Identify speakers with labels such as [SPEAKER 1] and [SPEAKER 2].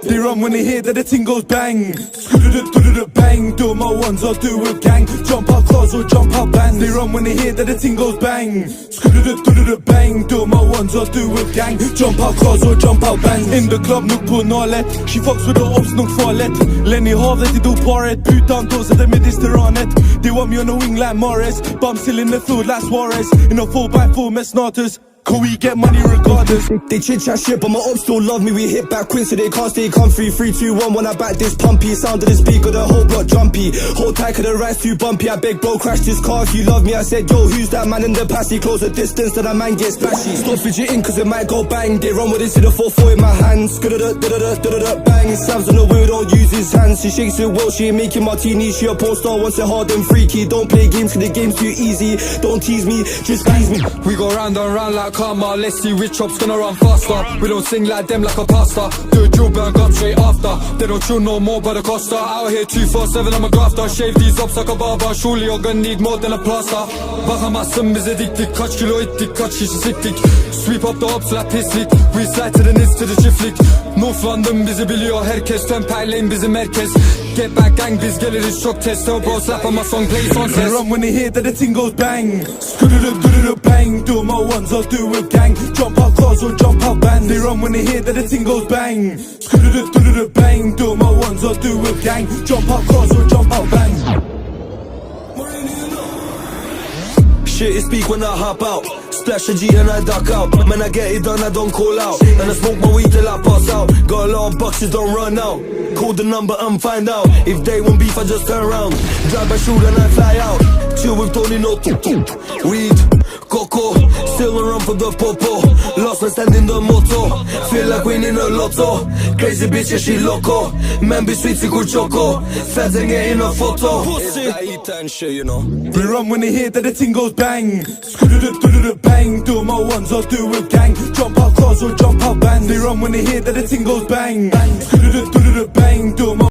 [SPEAKER 1] They run when they hear that the ting goes bang. Bang, do my ones or do with gang. Jump out cars or jump out bands. They run when they hear that the ting goes bang. Bang, do my ones or do with gang. Jump out cars or jump out bands. In the club, nuk på nalet. She fucks with the ops, nuk farligt. Lenny havet, de do paret. Putan dåser det med disteranet. They want me on the wing like Morris. But I'm still in the field like Suarez. In a 4x4 med snarters. Could we get money regardless?
[SPEAKER 2] They chit chat shit, but my ops still love me. We hit back quick so they can't stay comfy. 3, 2, 1, when I back this pumpy. Sound of the speaker, the whole block jumpy. Hold tight cause the ride's too bumpy. I beg bro, crash this car if you love me. I said yo, who's that man in the passy? Close the distance that a man gets splashy. Stop fidgeting cause it might go bang. They run with it to the 4-4 in my hands. Bang, Sam's on the wheel, don't use his hands. She shakes it well, she ain't making martinis. She a porn star, wants it hard and freaky. Don't play games cause the game's too easy. Don't tease me, just please me.
[SPEAKER 3] We go round and round like karma. Let's see which chop's gonna run faster. We don't sing like them like a pasta. Do a drill, burn gum straight after. They don't chill no more but a Costa. Out here 247, I'm a grafter. Shave these ups like a barber. Surely you're gonna need more than a plaster. Bakamazsın bize diktik. Kaç kilo ettik, kaç kişi siktik. Sweep up the ops like pislik. We slide to the nits to the çiftlik. North London bizi biliyor herkes. Temperleyin bizim herkes. Get back gang biz geliriz çok test. So bro slap on my song play on
[SPEAKER 1] They run when they hear that the ting goes bang. Bang, do my ones or do with gang. Jump out cars or jump out bands. They run when they hear that the ting goes bang. Bang, do my ones or do with gang. Jump out cars or jump out bands.
[SPEAKER 2] Shit is speak when I hop out. Splash a G and I duck out. Man, I get it done, I don't call out. And I smoke my weed till I pass out. Got a lot of boxes, don't run out. Call the number and find out. If they want beef, I just turn around. Drive by shoot and I fly out. Chill with Tony, no weed, coco. Still a run for the popo. Lost and stand in the moto. Feel like winning a lotto. Crazy bitch, yeah, she loco. Man, be sweet, sigur choco. Feds ain't getting a photo. I eat and shit, you know.
[SPEAKER 1] They run when they hear that the ting goes bang. Bang, do my ones or do with gang. Jump out cars or jump out bands. They run when they hear that the ting goes bang. Bang, do my